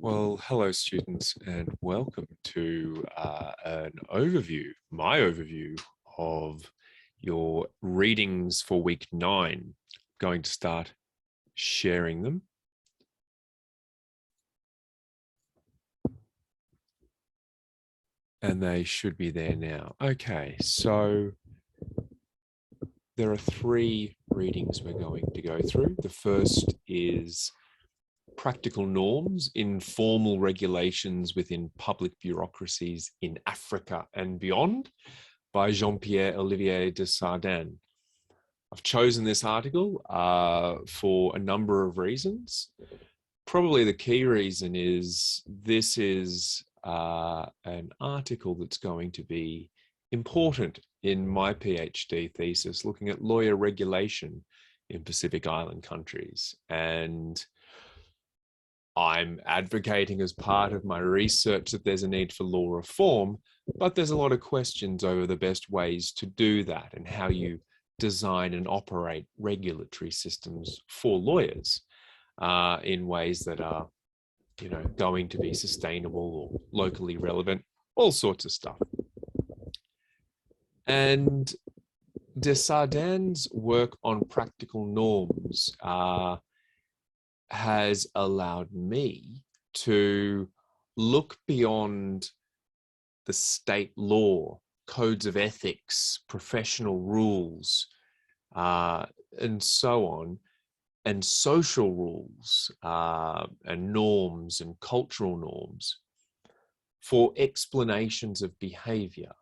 Well, hello students, and welcome to my overview of your readings for week 9. Going to start sharing them. And they should be there now. Okay, so there are 3 readings we're going to go through. The first is Practical Norms, Informal Regulations Within Public Bureaucracies in Africa and Beyond by Jean-Pierre Olivier de Sardin. I've chosen this article for a number of reasons. Probably the key reason is this is an article that's going to be important in my PhD thesis, looking at lawyer regulation in Pacific Island countries. And I'm advocating as part of my research that there's a need for law reform, but there's a lot of questions over the best ways to do that and how you design and operate regulatory systems for lawyers in ways that are, going to be sustainable or locally relevant, all sorts of stuff. And Desjardins' work on practical norms has allowed me to look beyond the state law, codes of ethics, professional rules, and so on, and social rules and norms and cultural norms for explanations of behavior.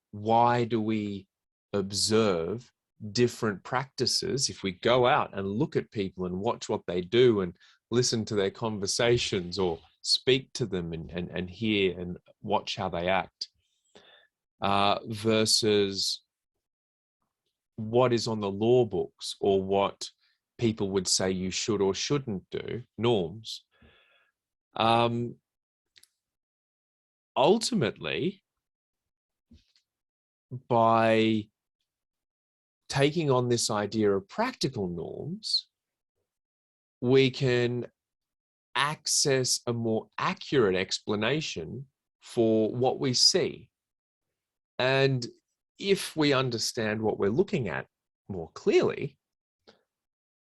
Why do we observe different practices if we go out and look at people and watch what they do and listen to their conversations or speak to them and hear and watch how they act versus what is on the law books or what people would say you should or shouldn't do, norms. Ultimately, by taking on this idea of practical norms, we can access a more accurate explanation for what we see. And if we understand what we're looking at more clearly,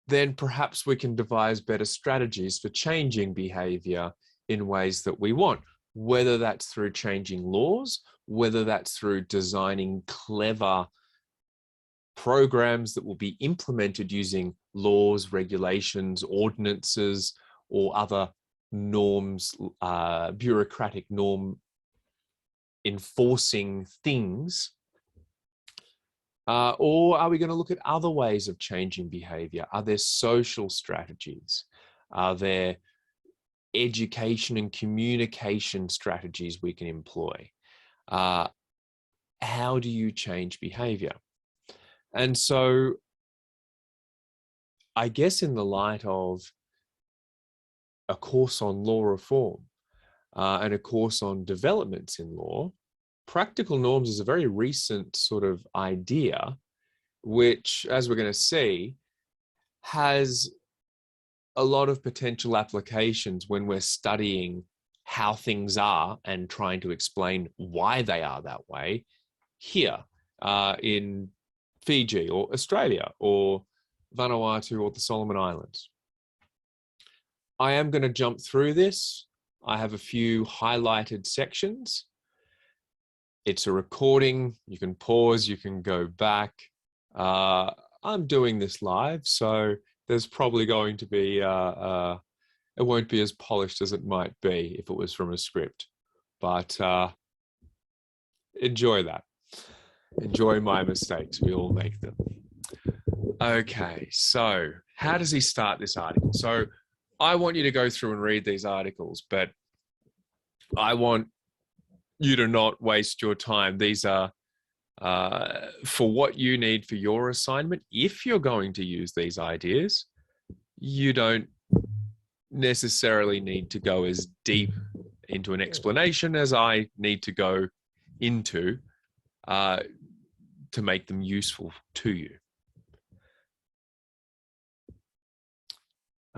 then perhaps we can devise better strategies for changing behavior in ways that we want, whether that's through changing laws, whether that's through designing clever programs that will be implemented using laws, regulations, ordinances, or other norms, bureaucratic norm enforcing things. Or are we going to look at other ways of changing behavior? Are there social strategies? Are there education and communication strategies we can employ? How do you change behavior? And so I guess in the light of a course on law reform and a course on developments in law, practical norms is a very recent sort of idea, which, as we're going to see, has a lot of potential applications when we're studying how things are and trying to explain why they are that way here in Fiji or Australia or Vanuatu or the Solomon Islands. I am going to jump through this. I have a few highlighted sections. It's a recording. You can pause, you can go back. I'm doing this live, so there's probably going to be, it won't be as polished as it might be if it was from a script, but enjoy that. Enjoy my mistakes. We all make them. Okay, so how does he start this article? So I want you to go through and read these articles, but I want you to not waste your time. These are for what you need for your assignment. If you're going to use these ideas, you don't necessarily need to go as deep into an explanation as I need to go into to make them useful to you.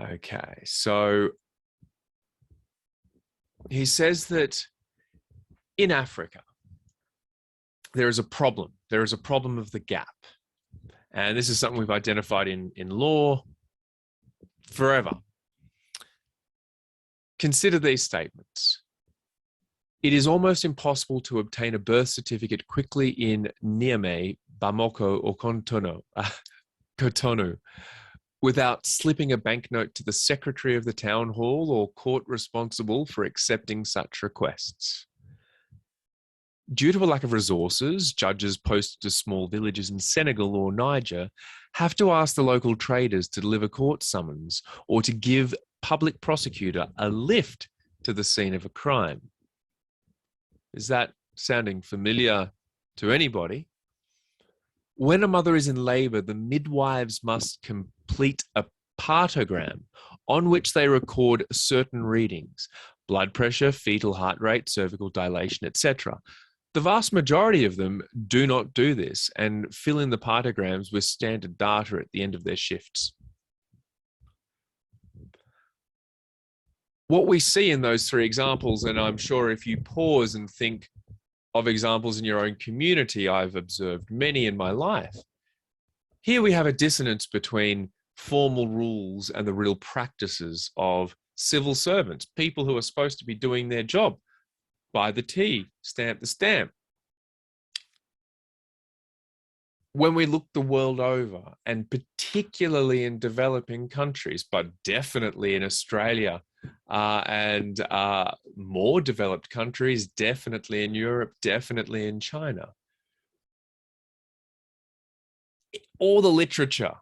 Okay, so He says that in Africa, there is a problem. There is a problem of the gap. And this is something we've identified in law forever. Consider these statements. It is almost impossible to obtain a birth certificate quickly in Niamey, Bamako, or Cotonou without slipping a banknote to the secretary of the town hall or court responsible for accepting such requests. Due to a lack of resources, judges posted to small villages in Senegal or Niger have to ask the local traders to deliver court summons or to give public prosecutor a lift to the scene of a crime. Is that sounding familiar to anybody? When a mother is in labor, the midwives must complete a partogram on which they record certain readings: blood pressure, fetal heart rate, cervical dilation, etc. The vast majority of them do not do this and fill in the partograms with standard data at the end of their shifts. What we see in those three examples, and I'm sure if you pause and think of examples in your own community, I've observed many in my life. Here we have a dissonance between formal rules and the real practices of civil servants, people who are supposed to be doing their job. Buy the tea, stamp the stamp. When we look the world over, and particularly in developing countries, but definitely in Australia and more developed countries, definitely in Europe, definitely in China, all the literature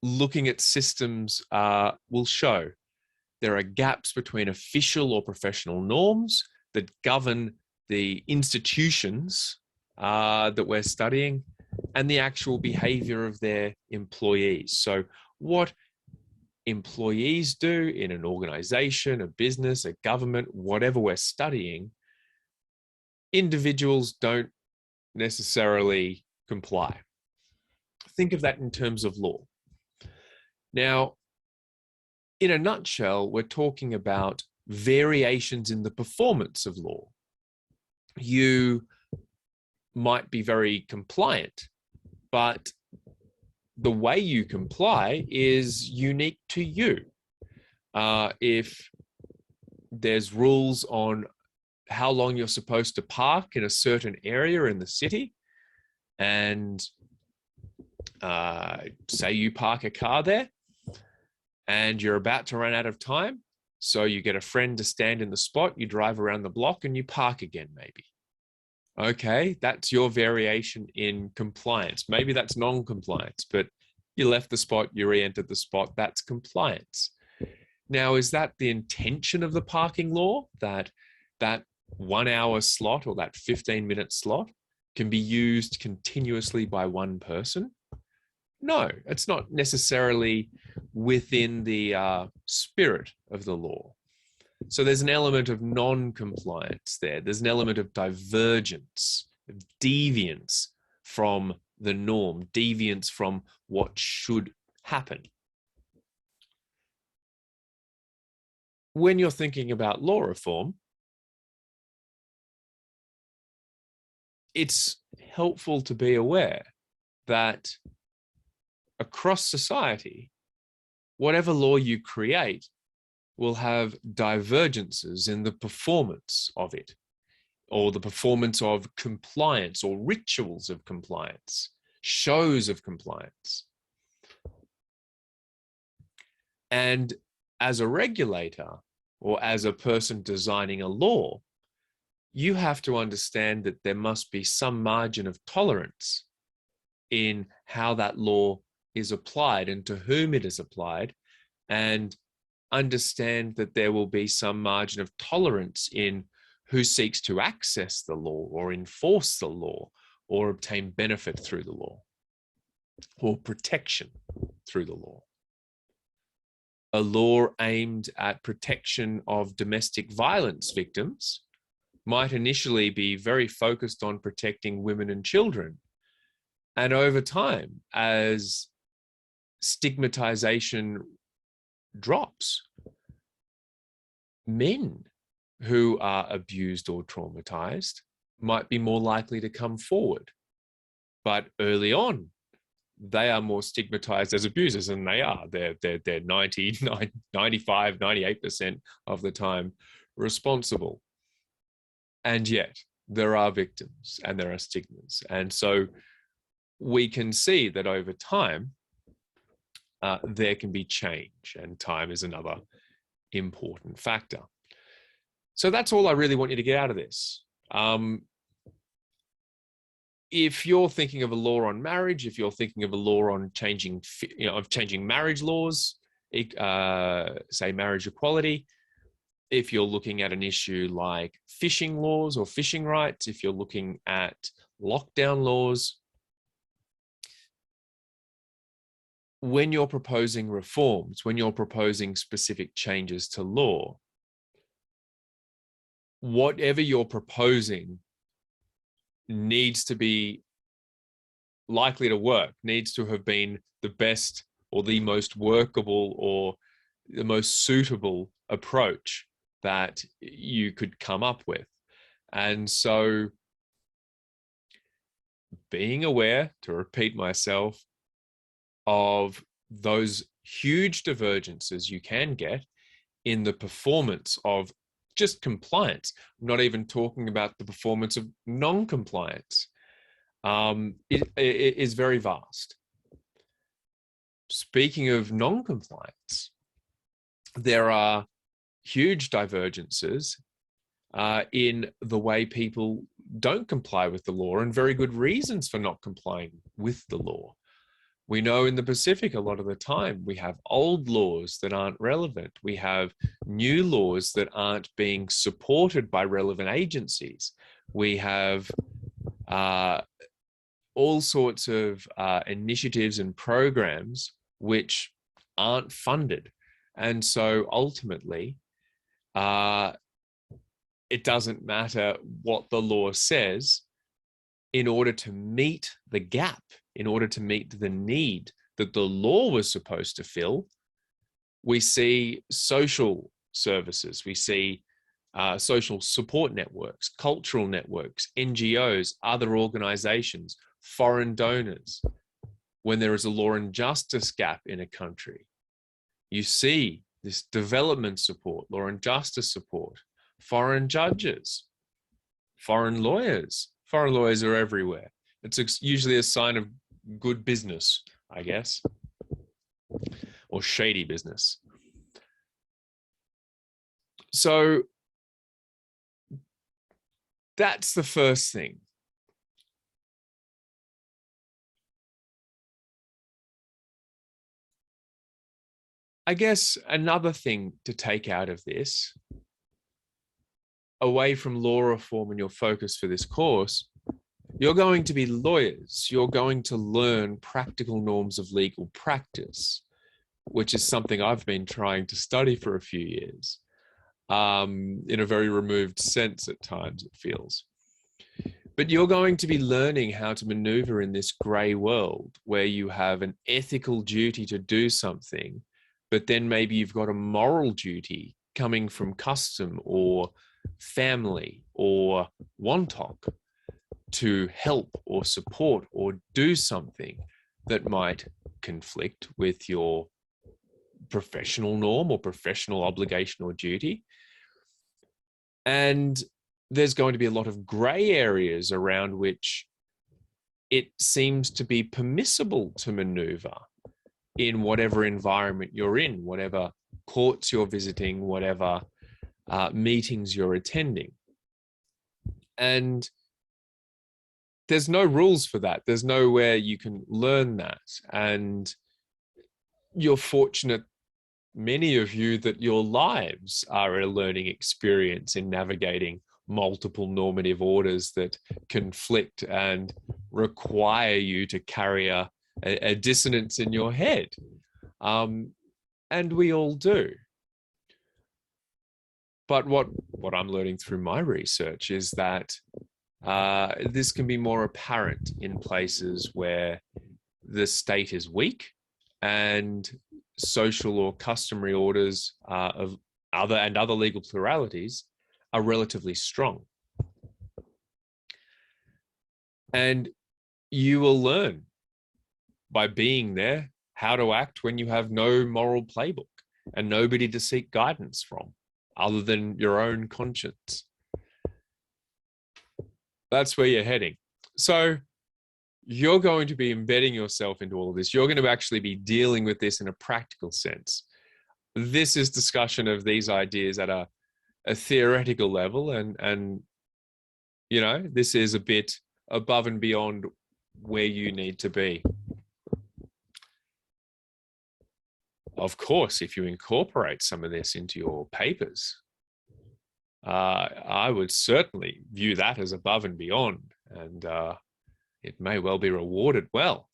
looking at systems will show there are gaps between official or professional norms that govern the institutions that we're studying and the actual behavior of their employees. So what employees do in an organization, a business, a government, whatever we're studying, individuals don't necessarily comply. Think of that in terms of law. Now, in a nutshell, we're talking about variations in the performance of law. You might be very compliant, but the way you comply is unique to you. If there's rules on how long you're supposed to park in a certain area in the city, and say you park a car there and you're about to run out of time, so you get a friend to stand in the spot, you drive around the block and you park again maybe. Okay, that's your variation in compliance. Maybe that's non-compliance, but you left the spot, you re-entered the spot, that's compliance. Now, is that the intention of the parking law, that 1 hour slot or that 15-minute slot can be used continuously by one person? No, it's not necessarily within the spirit of the law. So there's an element of non-compliance there. There's an element of divergence, of deviance from the norm, deviance from what should happen. When you're thinking about law reform, it's helpful to be aware that across society, whatever law you create will have divergences in the performance of it, or the performance of compliance, or rituals of compliance, shows of compliance. And as a regulator, or as a person designing a law, you have to understand that there must be some margin of tolerance in how that law is applied and to whom it is applied, and understand that there will be some margin of tolerance in who seeks to access the law or enforce the law or obtain benefit through the law or protection through the law. A law aimed at protection of domestic violence victims might initially be very focused on protecting women and children. And over time, as stigmatization drops, men who are abused or traumatized might be more likely to come forward. But early on, they are more stigmatized as abusers, and they are. They're 90, 95, 98% of the time responsible. And yet there are victims and there are stigmas. And so we can see that over time, there can be change, and time is another important factor. So that's all I really want you to get out of this. If you're thinking of a law on marriage, if you're thinking of a law on changing marriage laws, say marriage equality, if you're looking at an issue like fishing laws or fishing rights, if you're looking at lockdown laws, when you're proposing reforms, when you're proposing specific changes to law, whatever you're proposing needs to be likely to work, needs to have been the best or the most workable or the most suitable approach that you could come up with. And so being aware, to repeat myself, of those huge divergences you can get in the performance of just compliance. I'm not even talking about the performance of non-compliance. It is very vast. Speaking of non-compliance, there are huge divergences in the way people don't comply with the law, and very good reasons for not complying with the law. We know in the Pacific, a lot of the time, we have old laws that aren't relevant. We have new laws that aren't being supported by relevant agencies. We have all sorts of initiatives and programs which aren't funded. And so ultimately, it doesn't matter what the law says. In order to meet the gap, in order to meet the need that the law was supposed to fill, we see social services, we see social support networks, cultural networks, NGOs, other organizations, foreign donors. When there is a law and justice gap in a country, you see this development support, law and justice support, foreign judges, foreign lawyers. Foreign lawyers are everywhere. It's usually a sign of good business, I guess, or shady business. So that's the first thing. I guess another thing to take out of this, away from law reform and your focus for this course, you're going to be lawyers. You're going to learn practical norms of legal practice, which is something I've been trying to study for a few years, in a very removed sense at times, it feels. But you're going to be learning how to maneuver in this gray world where you have an ethical duty to do something, but then maybe you've got a moral duty coming from custom or family or wantok to help or support or do something that might conflict with your professional norm or professional obligation or duty. And there's going to be a lot of gray areas around which it seems to be permissible to maneuver in whatever environment you're in, whatever courts you're visiting, whatever meetings you're attending. And there's no rules for that. There's nowhere you can learn that. And you're fortunate, many of you, that your lives are a learning experience in navigating multiple normative orders that conflict and require you to carry a dissonance in your head. And we all do. But what I'm learning through my research is that this can be more apparent in places where the state is weak and social or customary orders of other legal pluralities are relatively strong. And you will learn by being there how to act when you have no moral playbook and nobody to seek guidance from other than your own conscience. That's where you're heading. So you're going to be embedding yourself into all of this. You're going to actually be dealing with this in a practical sense. This is discussion of these ideas at a theoretical level, and you know, this is a bit above and beyond where you need to be. Of course, if you incorporate some of this into your papers, I would certainly view that as above and beyond, and it may well be rewarded well.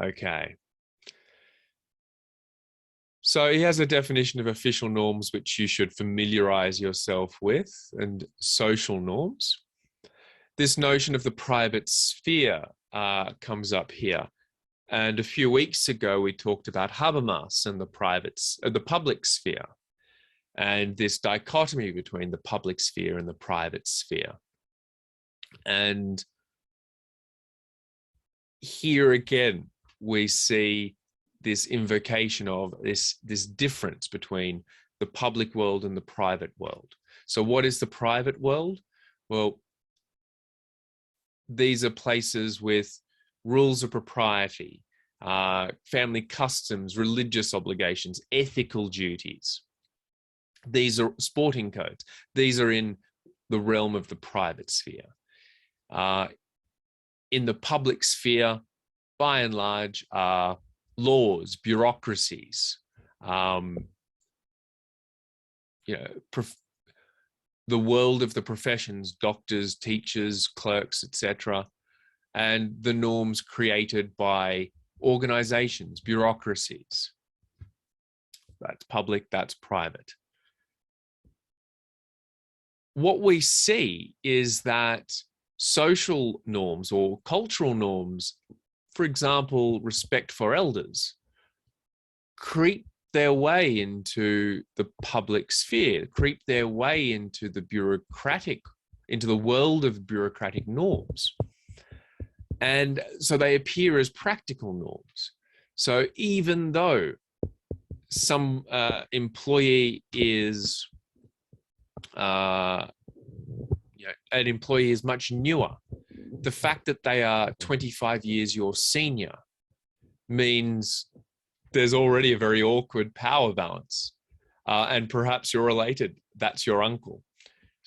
Okay. So he has a definition of official norms which you should familiarize yourself with, and social norms. This notion of the private sphere comes up here. And a few weeks ago, we talked about Habermas and the public sphere, and this dichotomy between the public sphere and the private sphere. And here again, we see this invocation of this difference between the public world and the private world. So what is the private world? Well, these are places with rules of propriety, family customs, religious obligations, ethical duties. These are sporting codes. These are in the realm of the private sphere. In the public sphere, by and large, are laws, bureaucracies, the world of the professions, doctors, teachers, clerks, etc., and the norms created by organizations, bureaucracies. That's public, that's private. What we see is that social norms or cultural norms, for example, respect for elders, creep their way into the public sphere, creep their way into the world of bureaucratic norms. And so they appear as practical norms. So even though some employee is, an employee is much newer, the fact that they are 25 years your senior means there's already a very awkward power balance. And perhaps you're related, that's your uncle.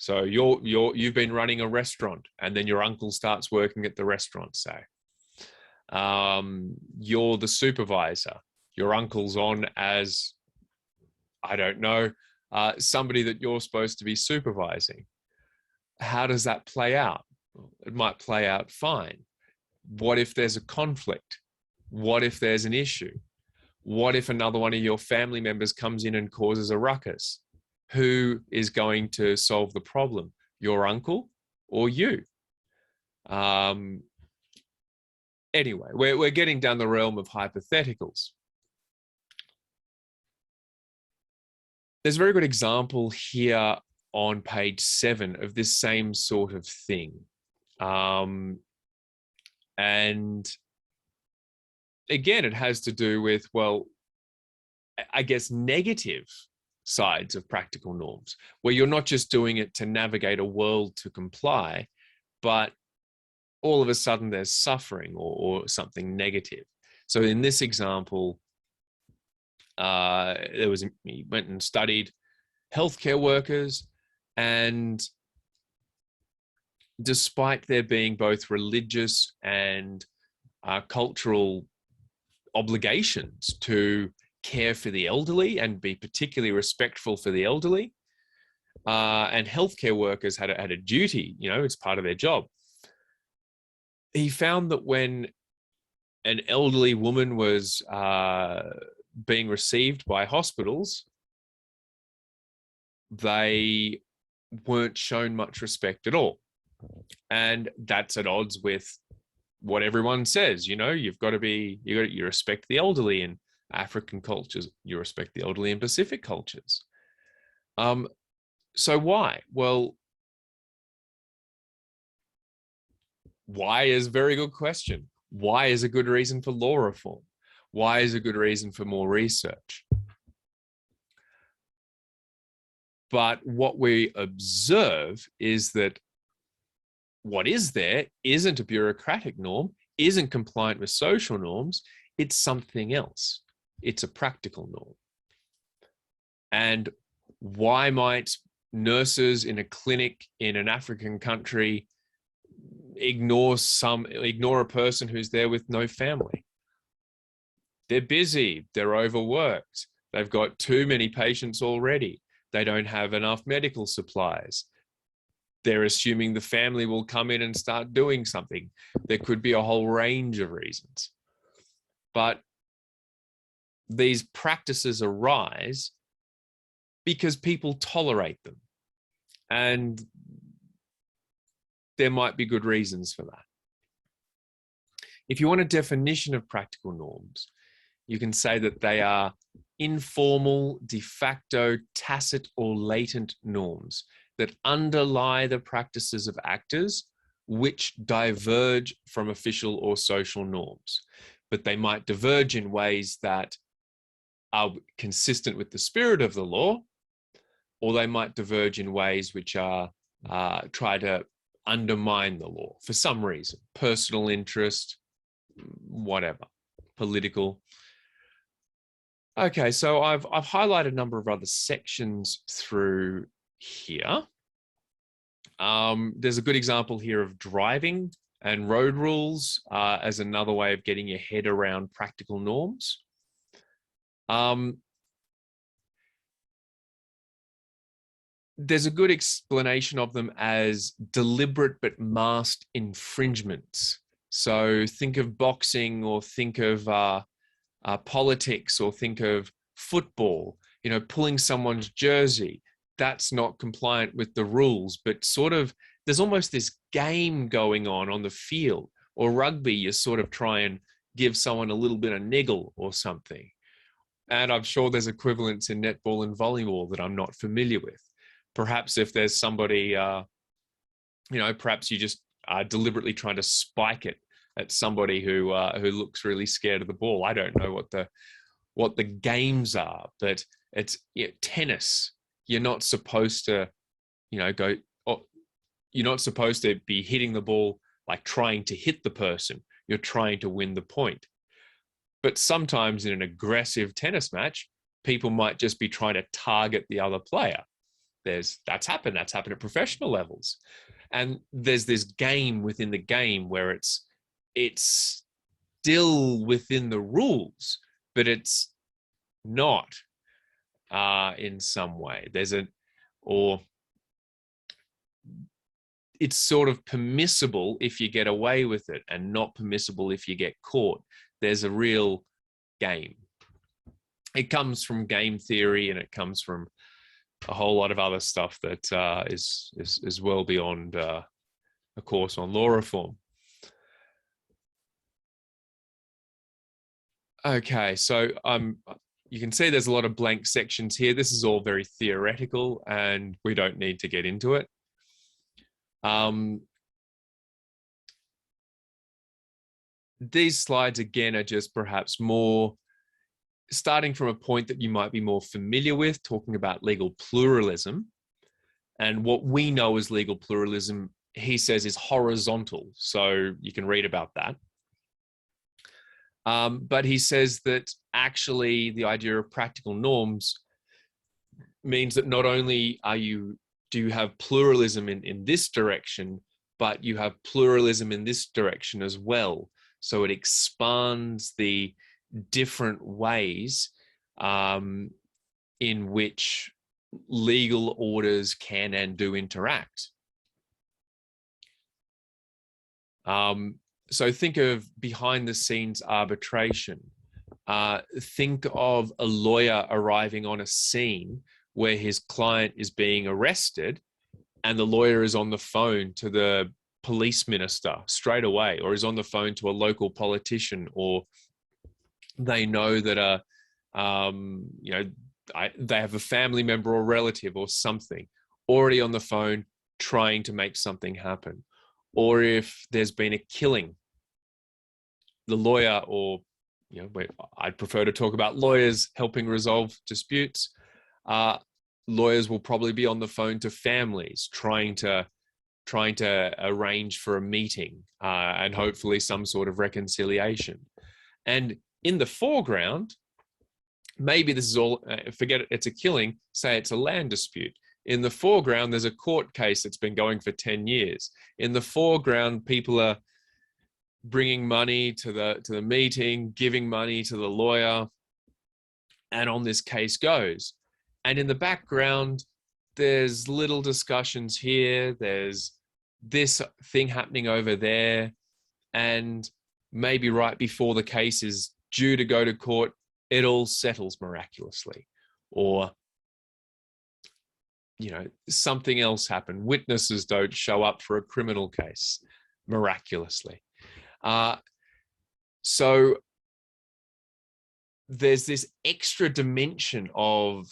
So you've been running a restaurant, and then your uncle starts working at the restaurant, say. You're the supervisor. Your uncle's on as, I don't know, somebody that you're supposed to be supervising. How does that play out? It might play out fine. What if there's a conflict? What if there's an issue? What if another one of your family members comes in and causes a ruckus? Who is going to solve the problem? Your uncle or you? Anyway, we're getting down the realm of hypotheticals. There's a very good example here on page 7 of this same sort of thing. And again, it has to do with, well, I guess, negative sides of practical norms, where you're not just doing it to navigate a world to comply, but all of a sudden there's suffering or something negative. So in this example, he went and studied healthcare workers, and despite there being both religious and cultural obligations to care for the elderly and be particularly respectful for the elderly, and healthcare workers had a duty, it's part of their job. He found that when an elderly woman was being received by hospitals, they weren't shown much respect at all. And that's at odds with what everyone says. You respect the elderly in African cultures, you respect the elderly in Pacific cultures. So why? Well, why is a very good question. Why is a good reason for law reform? Why is a good reason for more research? But what we observe is that what is there isn't a bureaucratic norm, isn't compliant with social norms, it's something else. It's a practical norm. And why might nurses in a clinic in an African country ignore a person who's there with no family? They're busy, they're overworked, they've got too many patients already, they don't have enough medical supplies. They're assuming the family will come in and start doing something. There could be a whole range of reasons. But these practices arise because people tolerate them. And there might be good reasons for that. If you want a definition of practical norms, you can say that they are informal, de facto, tacit, or latent norms that underlie the practices of actors which diverge from official or social norms. But they might diverge in ways that are consistent with the spirit of the law, or they might diverge in ways which are try to undermine the law for some reason, personal interest, whatever, political. Okay, so I've highlighted a number of other sections through here. There's a good example here of driving and road rules as another way of getting your head around practical norms. There's a good explanation of them as deliberate but masked infringements. So think of boxing, or think of politics, or think of football, pulling someone's jersey. That's not compliant with the rules, but sort of there's almost this game going on the field. Or rugby, you sort of try and give someone a little bit of niggle or something. And I'm sure there's equivalents in netball and volleyball that I'm not familiar with. Perhaps if there's somebody, perhaps you just are deliberately trying to spike it at somebody who looks really scared of the ball. I don't know what the games are, but it's tennis. You're not supposed to, go. You're not supposed to be hitting the ball like trying to hit the person. You're trying to win the point. But sometimes in an aggressive tennis match, people might just be trying to target the other player. That's happened at professional levels. And there's this game within the game where it's still within the rules, but it's not in some way. It's sort of permissible if you get away with it and not permissible if you get caught. There's a real game. It comes from game theory, and it comes from a whole lot of other stuff that is well beyond a course on law reform. Okay, so you can see there's a lot of blank sections here. This is all very theoretical, and we don't need to get into it. These slides, again, are just perhaps more starting from a point that you might be more familiar with, talking about legal pluralism. And what we know as legal pluralism, he says, is horizontal. So you can read about that. But he says that actually the idea of practical norms means that not only do you have pluralism in this direction, but you have pluralism in this direction as well. So it expands the different ways in which legal orders can and do interact. So think of behind the scenes arbitration. Think of a lawyer arriving on a scene where his client is being arrested, and the lawyer is on the phone to the police minister straight away, or is on the phone to a local politician, or they know that they have a family member or relative or something, already on the phone trying to make something happen. Or if there's been a killing, the lawyer, or I'd prefer to talk about lawyers helping resolve disputes. Lawyers will probably be on the phone to families trying to arrange for a meeting and hopefully some sort of reconciliation. And in the foreground, maybe this is all, forget it, it's a killing, say it's a land dispute. In the foreground, there's a court case that's been going for 10 years. In the foreground, people are bringing money to the meeting, giving money to the lawyer, and on this case goes. And in the background, there's little discussions here, there's this thing happening over there, and maybe right before the case is due to go to court, it all settles miraculously. Or, something else happened. Witnesses don't show up for a criminal case miraculously. So there's this extra dimension of,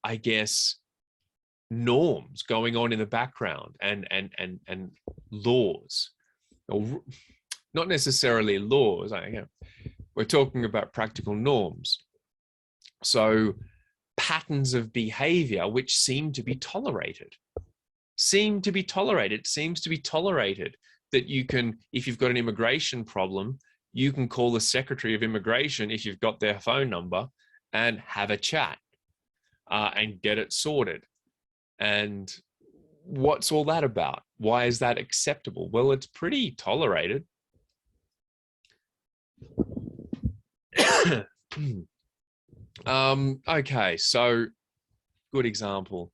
I guess, norms going on in the background and laws, or not necessarily laws. We're talking about practical norms. So patterns of behavior which seem to be tolerated. Seems to be tolerated that you can, if you've got an immigration problem, you can call the Secretary of Immigration if you've got their phone number and have a chat and get it sorted. And what's all that about? Why is that acceptable? Well, it's pretty tolerated. Okay, so good example.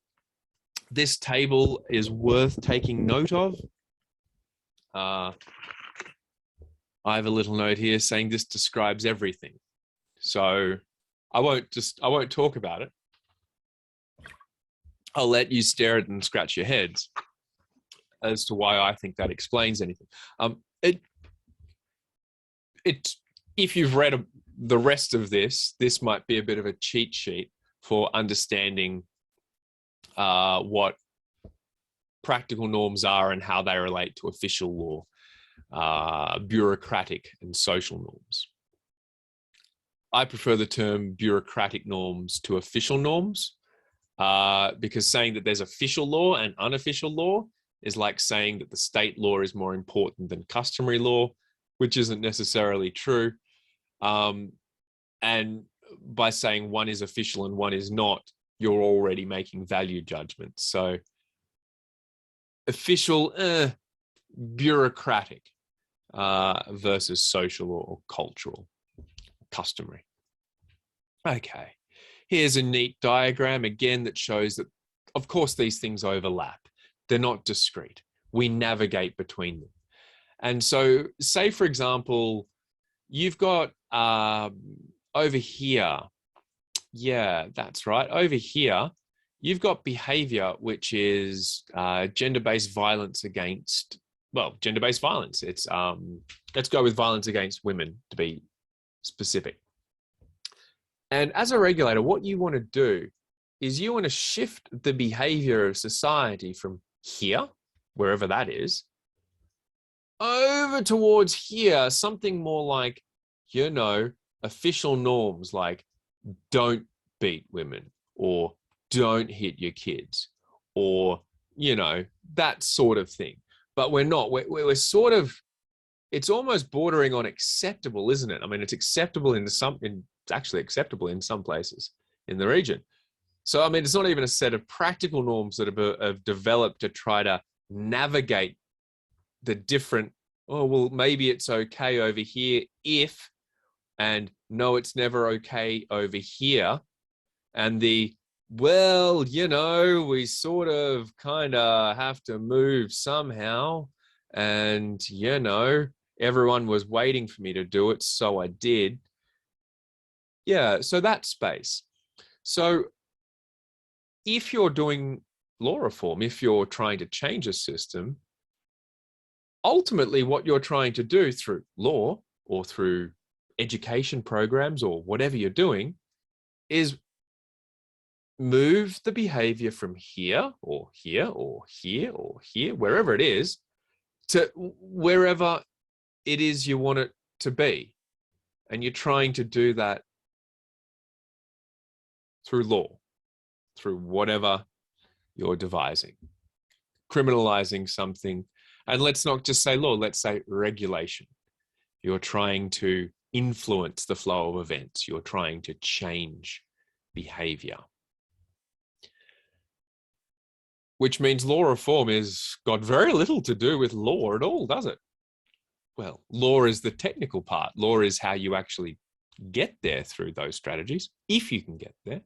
This table is worth taking note of. I have a little note here saying this describes everything. So I won't talk about it. I'll let you stare at it and scratch your heads as to why I think that explains anything. If you've read the rest of this might be a bit of a cheat sheet for understanding what practical norms are and how they relate to official law, bureaucratic and social norms. I prefer the term bureaucratic norms to official norms because saying that there's official law and unofficial law is like saying that the state law is more important than customary law, which isn't necessarily true. And by saying one is official and one is not, you're already making value judgments. So official, bureaucratic versus social or cultural, customary. Okay, here's a neat diagram again that shows that, of course, these things overlap. They're not discrete. We navigate between them. And so say, for example, you've got over here, yeah, that's right. Over here, you've got behavior which is gender-based violence against, well, gender-based violence. It's let's go with violence against women to be specific. And as a regulator, what you want to do is you want to shift the behavior of society from here, wherever that is, over towards here, something more like, official norms like don't beat women or don't hit your kids or, that sort of thing. But we're not, we're sort of, it's almost bordering on acceptable, isn't it? I mean, it's acceptable it's actually acceptable in some places in the region. So, I mean, it's not even a set of practical norms that have developed to try to navigate the different, oh, well, maybe it's okay over here if, and no, it's never okay over here. And well, we sort of kind of have to move somehow. And, everyone was waiting for me to do it, so I did. Yeah, so that space. So if you're doing law reform, if you're trying to change a system, ultimately what you're trying to do through law or through education programs or whatever you're doing is move the behavior from here or here or here or here, wherever it is, to wherever it is you want it to be. And you're trying to do that through law, through whatever you're devising, criminalizing something. And let's not just say law, let's say regulation. You're trying to influence the flow of events. You're trying to change behavior. Which means law reform has got very little to do with law at all, does it? Well, law is the technical part. Law is how you actually get there through those strategies, if you can get there.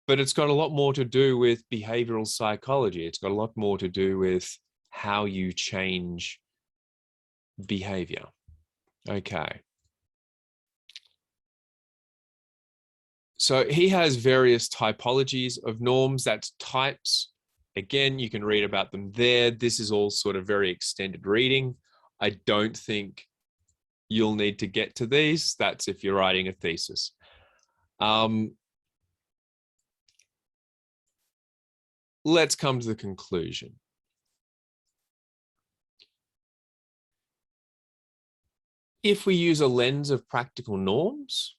But it's got a lot more to do with behavioral psychology. It's got a lot more to do with how you change behavior. Okay. So he has various typologies of norms. That's types. Again, you can read about them there. This is all sort of very extended reading. I don't think you'll need to get to these. That's if you're writing a thesis. Let's come to the conclusion. If we use a lens of practical norms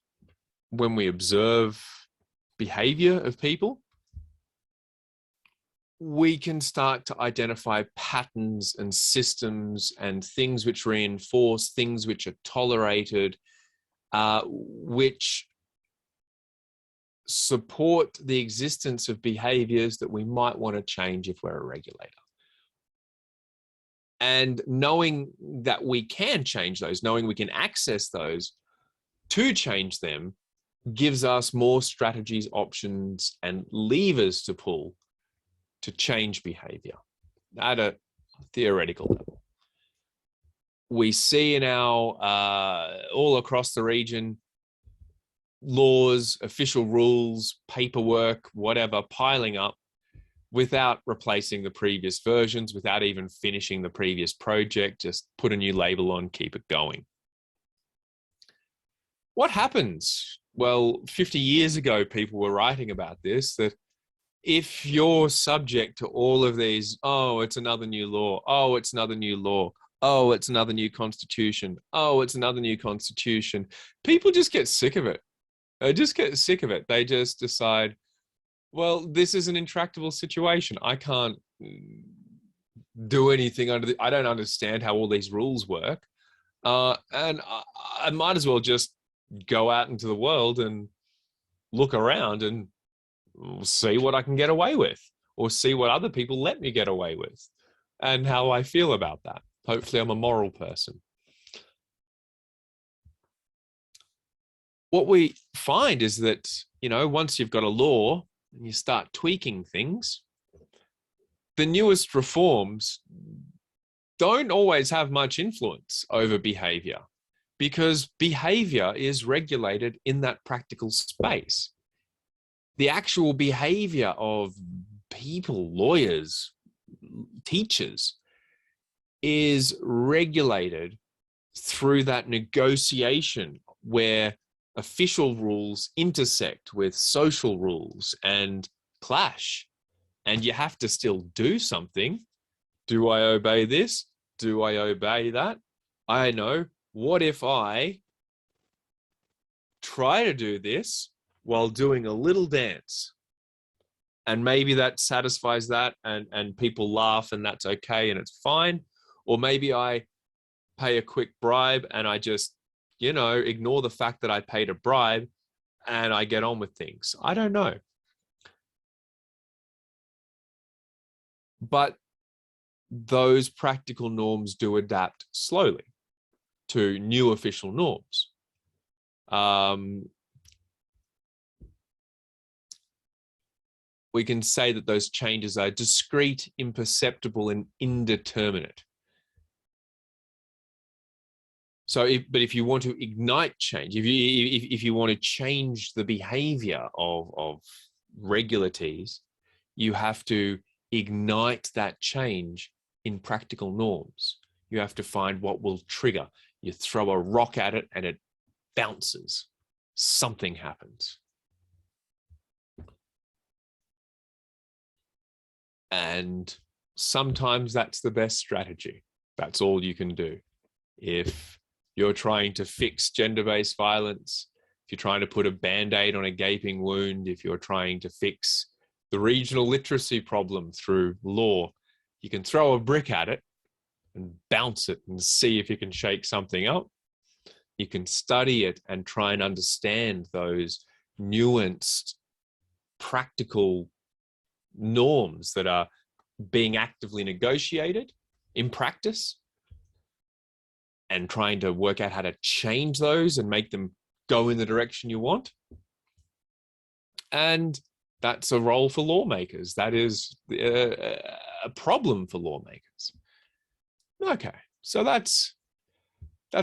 when we observe behavior of people, we can start to identify patterns and systems and things which reinforce, things which are tolerated, which support the existence of behaviors that we might want to change if we're a regulator. And knowing that we can change those, knowing we can access those to change them, gives us more strategies, options, and levers to pull to change behavior at a theoretical level. We see in our, all across the region, laws, official rules, paperwork, whatever, piling up without replacing the previous versions, without even finishing the previous project, just put a new label on, keep it going. What happens? Well, 50 years ago, people were writing about this, that if you're subject to all of these, oh, it's another new law, oh, it's another new law, oh, it's another new constitution, oh, it's another new constitution, people just get sick of it. They just get sick of it. They just decide, well, this is an intractable situation. I can't do anything under I don't understand how all these rules work. And I might as well just go out into the world and look around and see what I can get away with, or see what other people let me get away with, and how I feel about that. Hopefully I'm a moral person. What we find is that, you know, once you've got a law and you start tweaking things, the newest reforms don't always have much influence over behavior, because behavior is regulated in that practical space. The actual behavior of people, lawyers, teachers, is regulated through that negotiation where official rules intersect with social rules and clash, and you have to still do something. Do I obey this? Do I obey that? I know. What if I try to do this while doing a little dance? And maybe that satisfies that, and people laugh, and that's okay and it's fine. Or maybe I pay a quick bribe and I just, you know, ignore the fact that I paid a bribe and I get on with things. I don't know. But those practical norms do adapt slowly to new official norms. We can say that those changes are discrete, imperceptible, and indeterminate. So, if you want to ignite change, if you want to change the behavior of regulators, you have to ignite that change in practical norms. You have to find what will trigger. You throw a rock at it and it bounces. Something happens. And sometimes that's the best strategy. That's all you can do. If you're trying to fix gender-based violence, if you're trying to put a band-aid on a gaping wound, if you're trying to fix the regional literacy problem through law, you can throw a brick at it and bounce it and see if you can shake something up. You can study it and try and understand those nuanced, practical norms that are being actively negotiated in practice, and trying to work out how to change those and make them go in the direction you want. And that's a role for lawmakers. That is a problem for lawmakers. Okay, so that's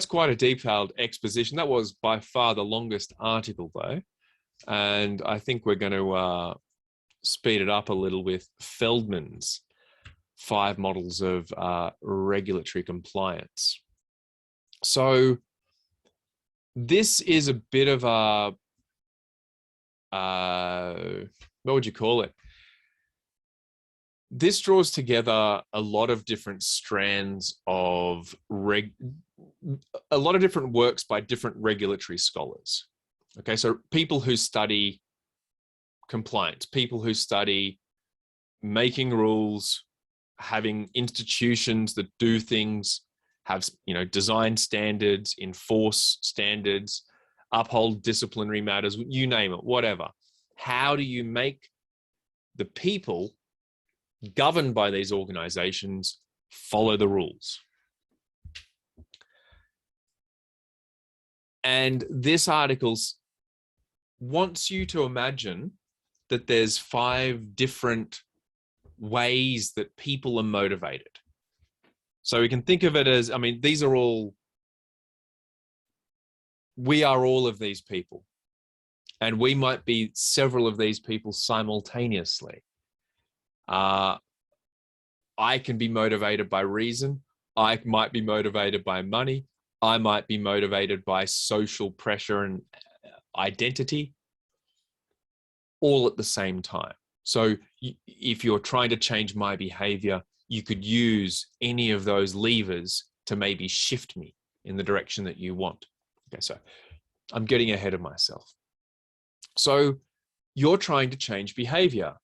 quite a detailed exposition. That was by far the longest article, though. And I think we're going to speed it up a little with Feldman's 5 models of regulatory compliance. So this is a bit of a, what would you call it? This draws together a lot of different strands of a lot of different works by different regulatory scholars. Okay, so people who study compliance, people who study making rules, having institutions that do things, have, design standards, enforce standards, uphold disciplinary matters, you name it, whatever. How do you make the people governed by these organizations follow the rules? And this article wants you to imagine that there's 5 different ways that people are motivated. So we can think of it as, these are all, we are all of these people. And we might be several of these people simultaneously. I can be motivated by reason. I might be motivated by money. I might be motivated by social pressure and identity, all at the same time. So if you're trying to change my behavior, you could use any of those levers to maybe shift me in the direction that you want. Okay, so I'm getting ahead of myself. So you're trying to change behavior.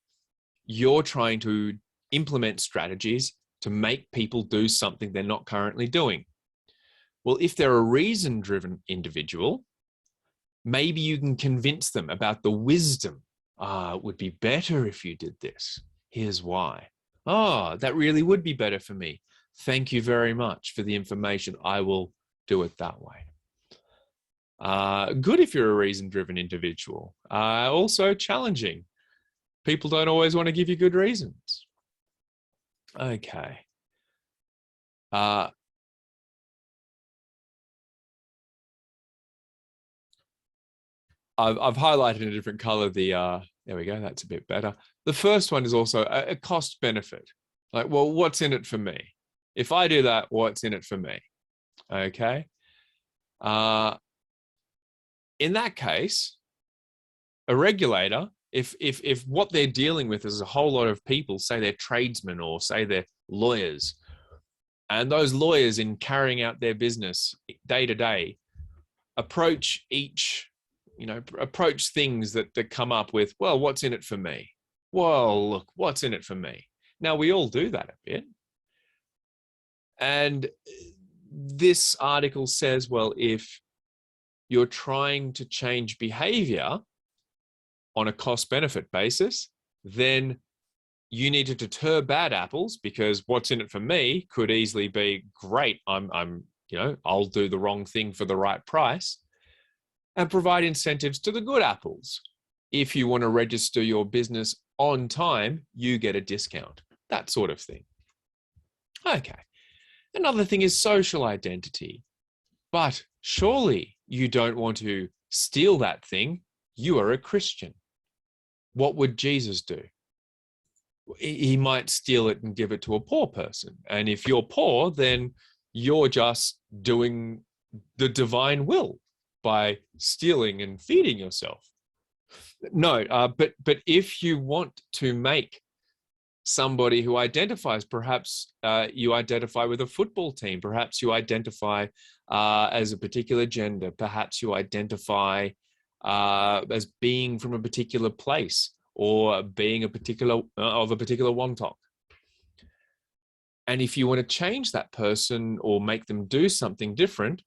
You're trying to implement strategies to make people do something they're not currently doing. Well, if they're a reason-driven individual, maybe you can convince them about the wisdom. It would be better if you did this. Here's why. That really would be better for me. Thank you very much for the information. I will do it that way. Good if you're a reason-driven individual. Also challenging. People don't always want to give you good reasons. Okay. I've highlighted in a different color there we go, that's a bit better. The first one is also a cost benefit. Like, well, what's in it for me? If I do that, what's in it for me? Okay. In that case, a regulator, if what they're dealing with is a whole lot of people, say they're tradesmen or say they're lawyers, and those lawyers in carrying out their business day to day approach things that come up with, well, what's in it for me? Well, look, what's in it for me? Now, we all do that a bit. And this article says, well, if you're trying to change behavior on a cost-benefit basis, then you need to deter bad apples, because what's in it for me could easily be, great, I'll do the wrong thing for the right price, and provide incentives to the good apples. If you want to register your business on time, you get a discount, that sort of thing. Okay. Another thing is social identity. But surely you don't want to steal that thing. You are a Christian. What would Jesus do? He might steal it and give it to a poor person. And if you're poor, then you're just doing the divine will by stealing and feeding yourself. No, but if you want to make somebody who identifies, perhaps you identify with a football team, perhaps you identify as a particular gender, perhaps you identify as being from a particular place or being a particular Wontok. And if you want to change that person or make them do something different,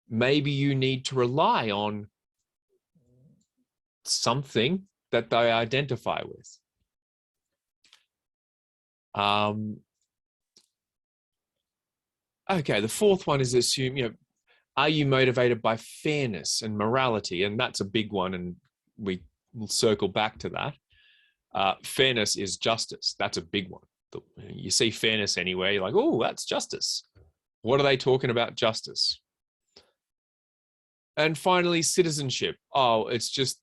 maybe you need to rely on something that they identify with. Okay, the fourth one is assume, are you motivated by fairness and morality? And that's a big one, and we will circle back to that. Fairness is justice. That's a big one. You see fairness anywhere, you're like, oh, that's justice. What are they talking about justice? And finally, citizenship. Oh, it's just,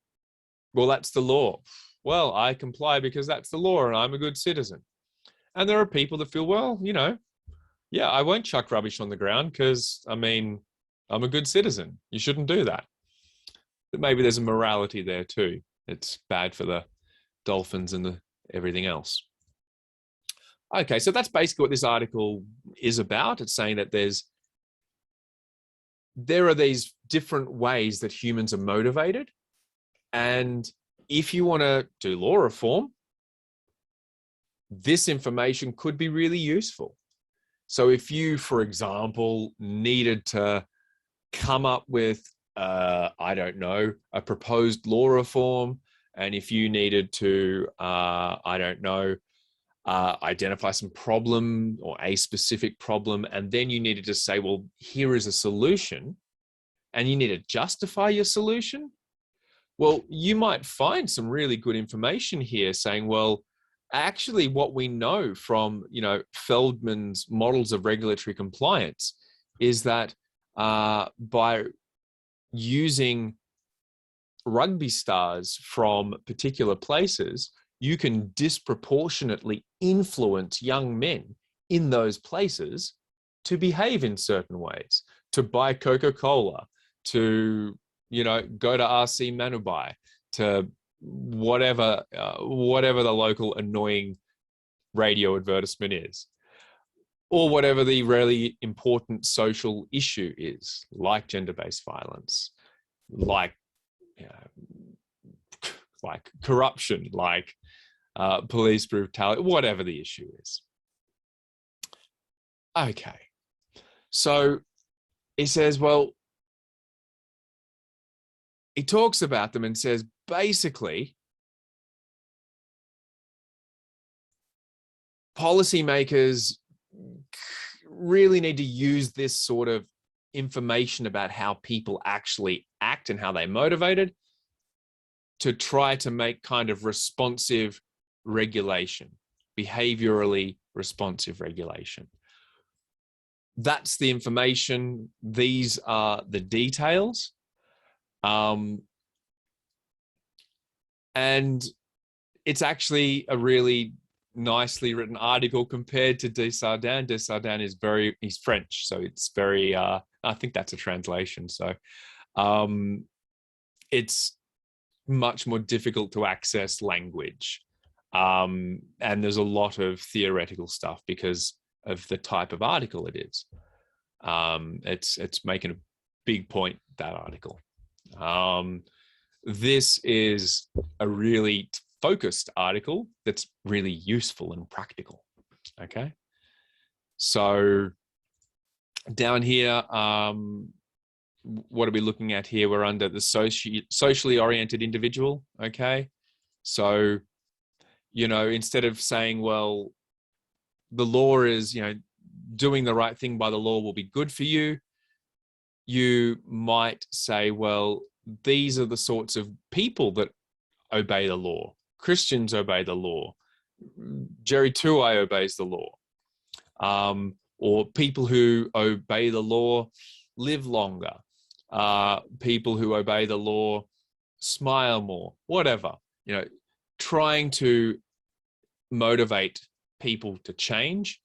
well, that's the law. Well, I comply because that's the law and I'm a good citizen. And there are people that feel, well, yeah, I won't chuck rubbish on the ground because, I'm a good citizen. You shouldn't do that. But maybe there's a morality there too. It's bad for the dolphins and everything else. Okay, so that's basically what this article is about. It's saying that there are these different ways that humans are motivated. And if you want to do law reform, this information could be really useful. So if you, for example, needed to come up with, I don't know, a proposed law reform, and if you needed to, I don't know, identify some problem or a specific problem, and then you needed to say, well, here is a solution, and you need to justify your solution, well, you might find some really good information here saying, well, actually what we know from, Feldman's models of regulatory compliance is that by using rugby stars from particular places, you can disproportionately influence young men in those places to behave in certain ways, to buy Coca-Cola, to, go to RC Manubai, to whatever the local annoying radio advertisement is, or whatever the really important social issue is, like gender-based violence, like corruption, like police brutality, whatever the issue is. Okay, so he says, well, he talks about them and says, basically, policymakers really need to use this sort of information about how people actually act and how they're motivated to try to make kind of responsive regulation, behaviorally responsive regulation. That's the information. These are the details. And it's actually a really nicely written article compared to Desjardins. Desjardins he's French, so it's very, I think that's a translation. So it's much more difficult to access language. And there's a lot of theoretical stuff because of the type of article it is. It's making a big point, that article. This is a really focused article that's really useful and practical. Okay. So down here, what are we looking at here? We're under the socially oriented individual. Okay. So, instead of saying, well, the law is, doing the right thing by the law will be good for you, you might say, well, these are the sorts of people that obey the law. Christians obey the law. Jerry Tuai obeys the law. Or people who obey the law live longer. People who obey the law smile more, whatever. Trying to motivate people to change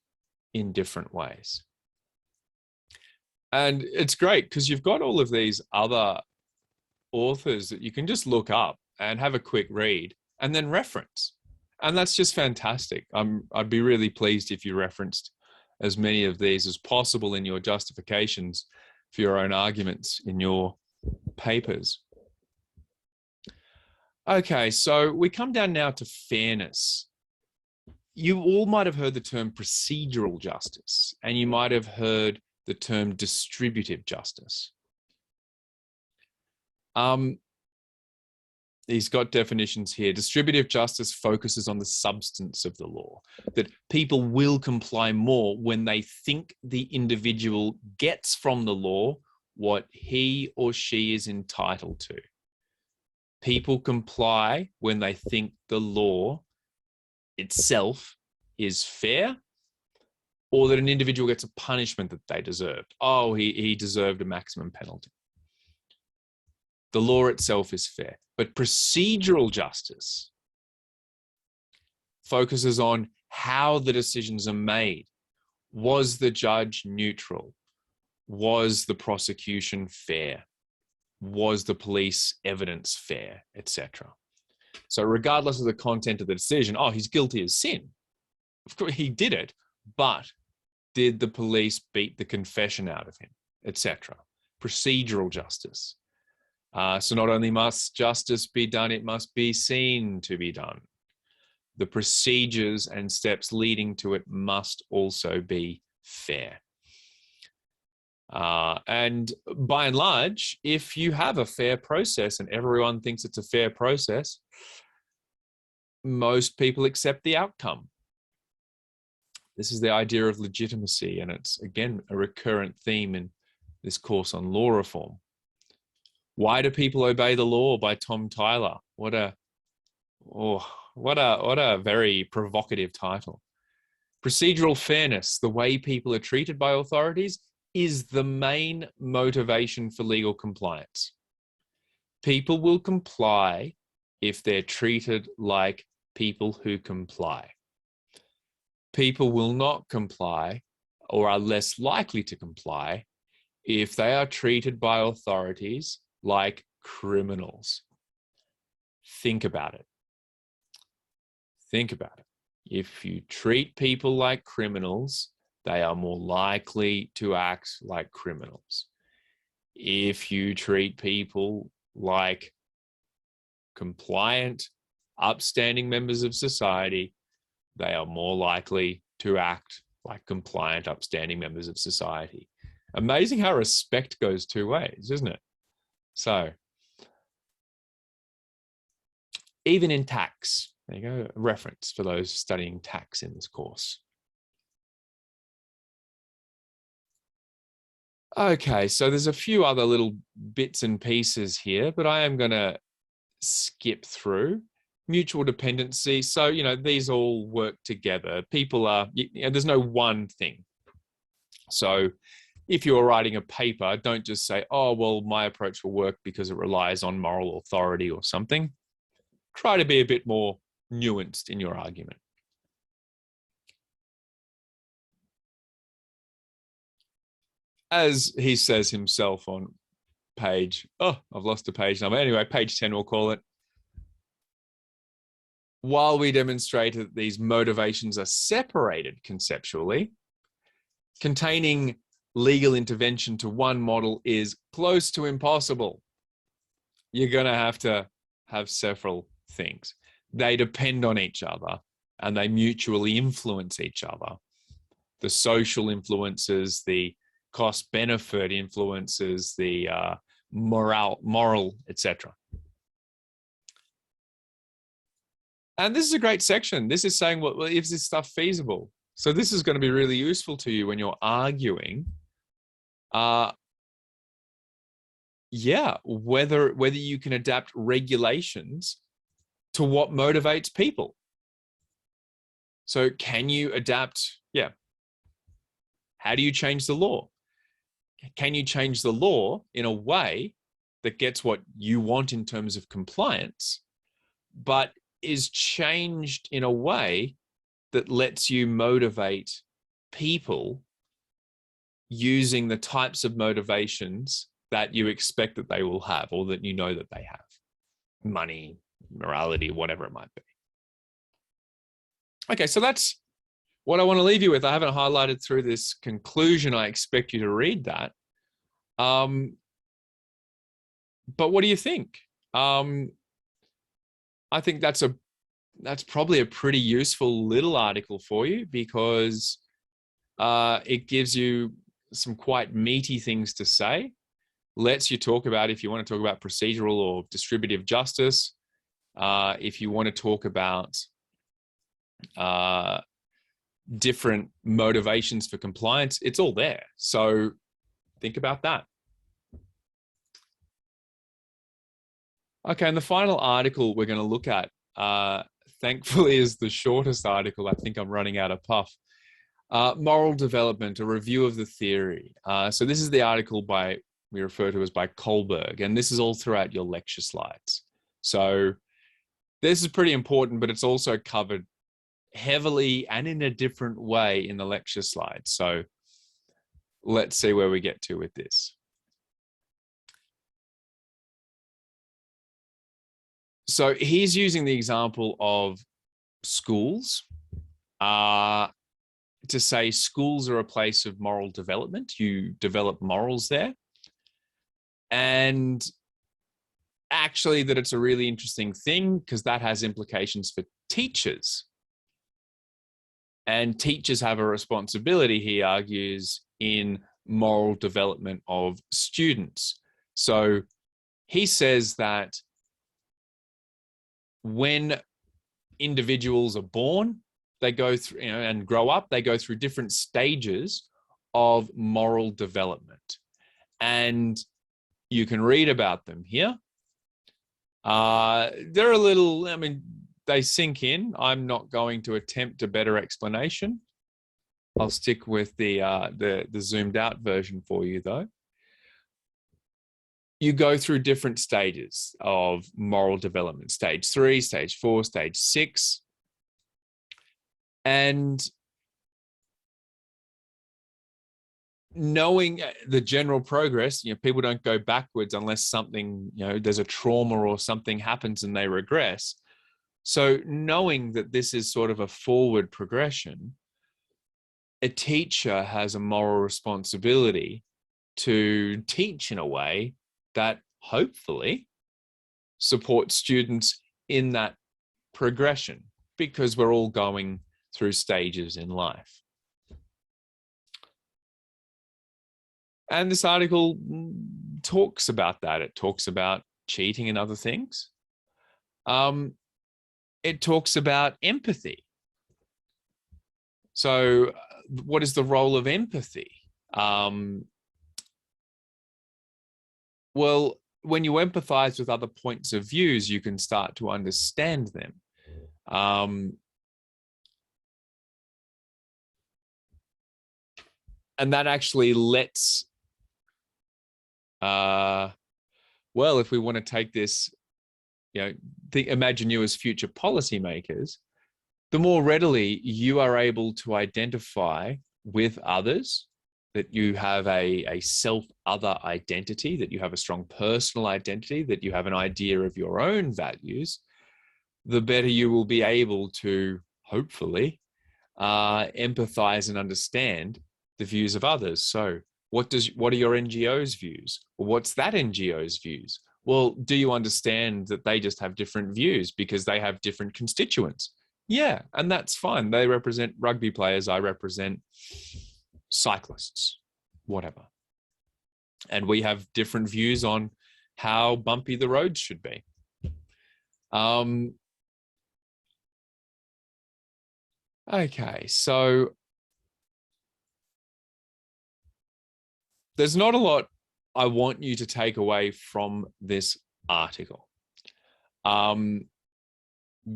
in different ways. And it's great because you've got all of these other authors that you can just look up and have a quick read and then reference. And that's just fantastic. I'd be really pleased if you referenced as many of these as possible in your justifications for your own arguments in your papers. Okay, so we come down now to fairness. You all might have heard the term procedural justice, and you might have heard the term distributive justice. He's got definitions here. Distributive justice focuses on the substance of the law, that people will comply more when they think the individual gets from the law what he or she is entitled to. People comply when they think the law itself is fair, or that an individual gets a punishment that they deserved. Oh, he deserved a maximum penalty. The law itself is fair. But procedural justice focuses on how the decisions are made. Was the judge neutral? Was the prosecution fair? Was the police evidence fair, etc.? So regardless of the content of the decision, oh, he's guilty as sin. Of course, he did it, but did the police beat the confession out of him, etc.? Procedural justice. So not only must justice be done, it must be seen to be done. The procedures and steps leading to it must also be fair. And by and large, if you have a fair process and everyone thinks it's a fair process, most people accept the outcome. This is the idea of legitimacy, and it's, again, a recurrent theme in this course on law reform. Why Do People Obey the Law by Tom Tyler. What a very provocative title. Procedural fairness, the way people are treated by authorities, is the main motivation for legal compliance. People will comply if they're treated like people who comply. People will not comply, or are less likely to comply, if they are treated by authorities like criminals. Think about it. Think about it. If you treat people like criminals, they are more likely to act like criminals. If you treat people like compliant, upstanding members of society, they are more likely to act like compliant, upstanding members of society. Amazing how respect goes two ways, isn't it? So, even in tax, there you go, a reference for those studying tax in this course. Okay, so there's a few other little bits and pieces here, but I am going to skip through. Mutual dependency. So, these all work together. People are, there's no one thing. So, if you're writing a paper, don't just say, oh, well, my approach will work because it relies on moral authority or something. Try to be a bit more nuanced in your argument. As he says himself on page, I've lost the page number. Anyway, page 10, we'll call it. While we demonstrate that these motivations are separated conceptually, containing legal intervention to one model is close to impossible. You're going to have several things. They depend on each other and they mutually influence each other. The social influences, the cost-benefit influences, the moral, etc. And this is a great section. This is saying, well, is this stuff feasible? So this is going to be really useful to you when you're arguing. Whether you can adapt regulations to what motivates people. So can you adapt? Yeah. How do you change the law? Can you change the law in a way that gets what you want in terms of compliance, but is changed in a way that lets you motivate people using the types of motivations that you expect that they will have, or that you know that they have? Money, morality, whatever it might be. Okay, so that's what I want to leave you with. I haven't highlighted through this conclusion. I expect you to read that. But what do you think? I think that's probably a pretty useful little article for you, because it gives you some quite meaty things to say, lets you talk about, if you want to talk about procedural or distributive justice, if you want to talk about different motivations for compliance, it's all there. So think about that. Okay, and the final article we're going to look at, thankfully, is the shortest article. I think I'm running out of puff. Moral development, a review of the theory. So this is the article we refer to as by Kohlberg, and this is all throughout your lecture slides. So this is pretty important, but it's also covered heavily and in a different way in the lecture slides. So let's see where we get to with this. So he's using the example of schools to say schools are a place of moral development. You develop morals there. And actually that it's a really interesting thing, because that has implications for teachers. And teachers have a responsibility, he argues, in moral development of students. So he says that when individuals are born, they go through, and grow up, they go through different stages of moral development. And you can read about them here. They're a little, they sink in. I'm not going to attempt a better explanation. I'll stick with the zoomed out version for you, though. You go through different stages of moral development: stage 3, stage 4, stage 6. And knowing the general progress, people don't go backwards unless something, there's a trauma or something happens and they regress. So knowing that this is sort of a forward progression, a teacher has a moral responsibility to teach in a way that hopefully supports students in that progression, because we're all going through stages in life. And this article talks about that. It talks about cheating and other things. It talks about empathy. So what is the role of empathy? Well, when you empathize with other points of views, you can start to understand them. And that actually lets, well, if we want to take this, imagine you as future policymakers, the more readily you are able to identify with others, that you have a self-other identity, that you have a strong personal identity, that you have an idea of your own values, the better you will be able to, hopefully, empathize and understand the views of others. So what are your NGO's views? Well, what's that NGO's views? Well, do you understand that they just have different views because they have different constituents? Yeah, and that's fine. They represent rugby players. I represent cyclists, whatever. And we have different views on how bumpy the roads should be. Okay, so there's not a lot I want you to take away from this article,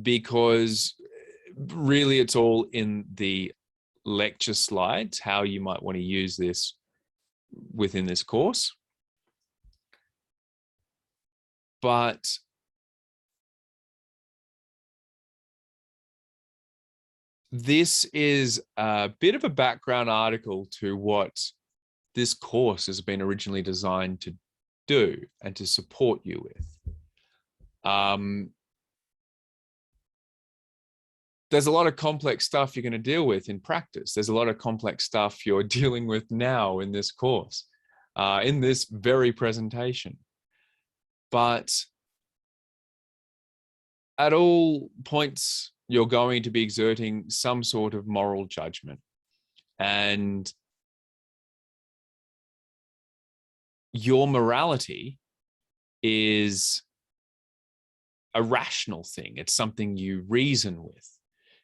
because really it's all in the lecture slides, how you might want to use this within this course. But this is a bit of a background article to what this course has been originally designed to do and to support you with. there's a lot of complex stuff you're going to deal with in practice. There's a lot of complex stuff you're dealing with now in this course, in this very presentation. But at all points, you're going to be exerting some sort of moral judgment. And your morality is a rational thing. It's something you reason with.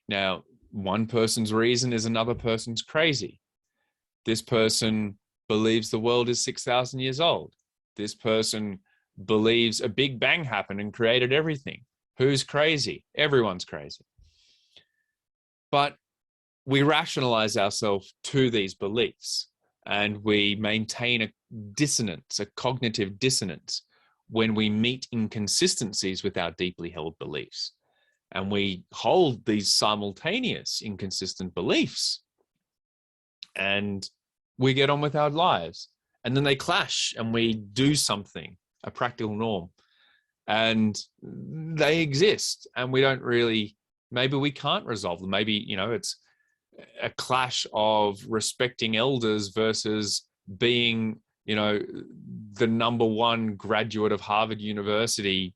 Now, one person's reason is another person's crazy. This person believes the world is 6,000 years old. This person believes a big bang happened and created everything. Who's crazy? Everyone's crazy. But we rationalize ourselves to these beliefs, and we maintain a dissonance, a cognitive dissonance, when we meet inconsistencies with our deeply held beliefs. And we hold these simultaneous inconsistent beliefs, and we get on with our lives. And then they clash and we do something, a practical norm. And they exist, and we don't really, maybe we can't resolve them. Maybe, it's a clash of respecting elders versus being, the number one graduate of Harvard University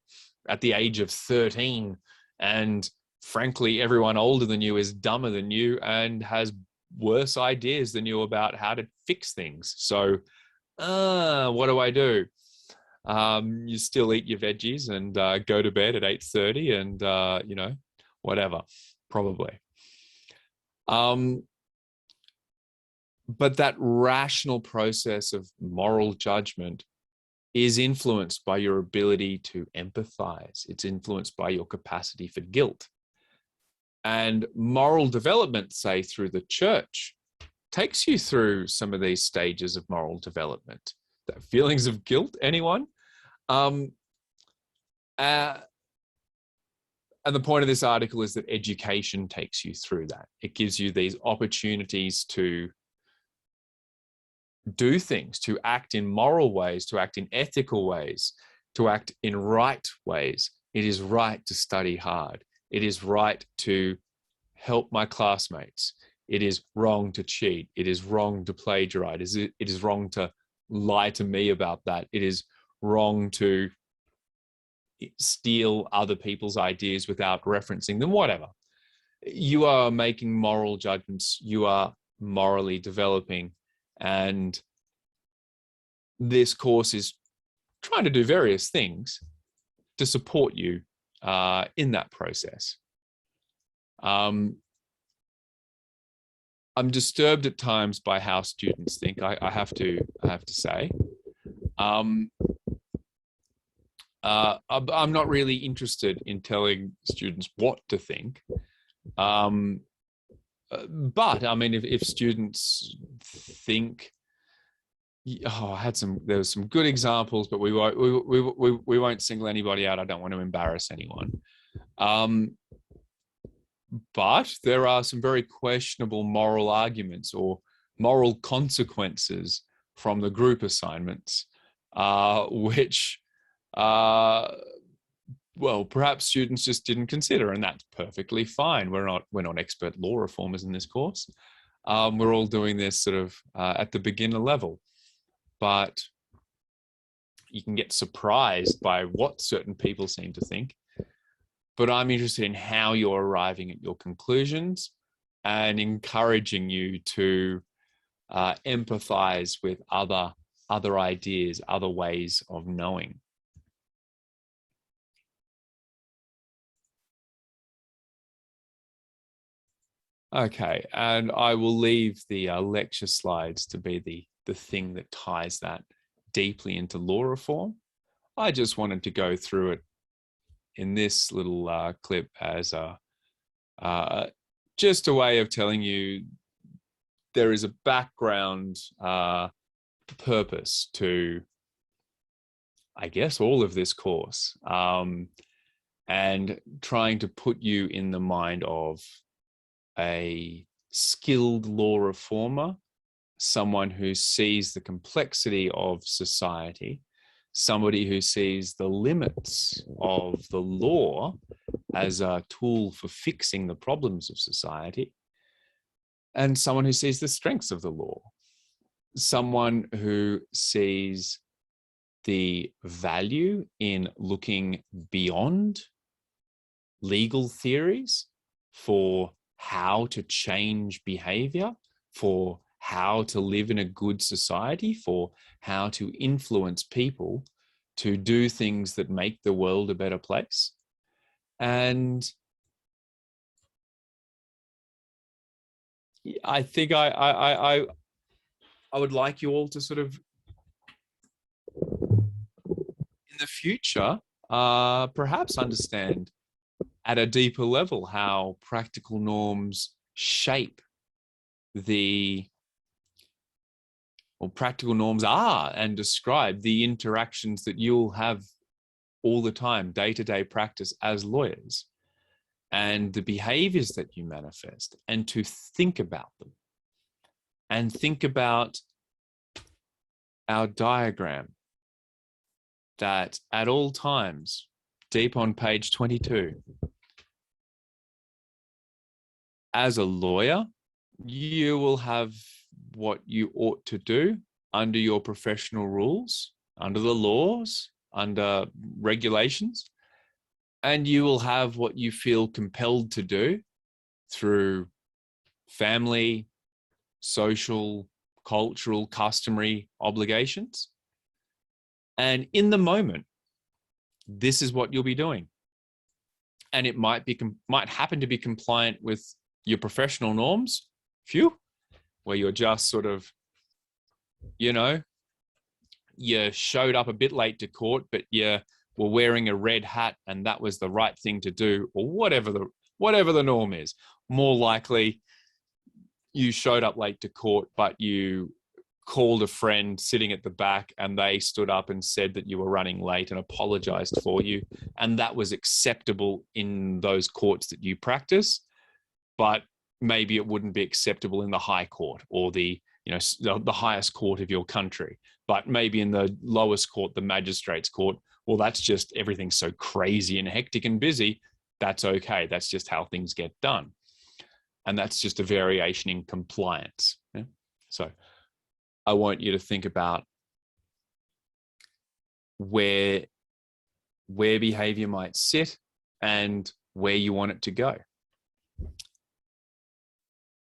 at the age of 13. And frankly, everyone older than you is dumber than you and has worse ideas than you about how to fix things. So, what do I do? You still eat your veggies and go to bed at 8:30 and, whatever, probably. But that rational process of moral judgment is influenced by your ability to empathize. It's influenced by your capacity for guilt. And moral development, say through the church, takes you through some of these stages of moral development. That feelings of guilt, anyone? And the point of this article is that education takes you through that. It gives you these opportunities to do things, to act in moral ways, to act in ethical ways, to act in right ways. It is right to study hard. It is right to help my classmates. It is wrong to cheat. It is wrong to plagiarize. It is wrong to lie to me about that. It is wrong to steal other people's ideas without referencing them, whatever. You are making moral judgments. You are morally developing. And this course is trying to do various things to support you in that process. I'm disturbed at times by how students think. I have to say. I'm not really interested in telling students what to think. But I mean, if students think, there was some good examples, but we won't single anybody out. I don't want to embarrass anyone. But there are some very questionable moral arguments or moral consequences from the group assignments, which, perhaps students just didn't consider, and that's perfectly fine. We're not expert law reformers in this course. We're all doing this sort of at the beginner level, but you can get surprised by what certain people seem to think. But I'm interested in how you're arriving at your conclusions and encouraging you to empathize with other ideas, other ways of knowing. Okay, and I will leave the lecture slides to be the thing that ties that deeply into law reform. I just wanted to go through it in this little clip as just a way of telling you there is a background purpose to, I guess, all of this course, and trying to put you in the mind of a skilled law reformer, someone who sees the complexity of society, somebody who sees the limits of the law as a tool for fixing the problems of society, and someone who sees the strengths of the law, someone who sees the value in looking beyond legal theories for how to change behavior, for how to live in a good society, for how to influence people to do things that make the world a better place. And I think I would like you all to sort of, in the future, perhaps understand at a deeper level how practical norms shape practical norms are and describe the interactions that you'll have all the time, day-to-day practice as lawyers, and the behaviors that you manifest, and to think about them. And think about our diagram that at all times, deep on page 22, as a lawyer, you will have what you ought to do under your professional rules, under the laws, under regulations, and you will have what you feel compelled to do through family, social, cultural, customary obligations. And in the moment, this is what you'll be doing. And it might happen to be compliant with your professional norms, where you're just sort of, you showed up a bit late to court, but you were wearing a red hat and that was the right thing to do, or whatever the norm is. More likely, you showed up late to court, but you called a friend sitting at the back and they stood up and said that you were running late and apologized for you. And that was acceptable in those courts that you practice, but maybe it wouldn't be acceptable in the high court or the highest court of your country. But maybe in the lowest court, the magistrate's court, well, that's just, everything's so crazy and hectic and busy. That's okay. That's just how things get done. And that's just a variation in compliance. Yeah? So I want you to think about where behavior might sit and where you want it to go.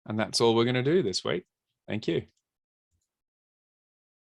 And that's all we're going to do this week. Thank you.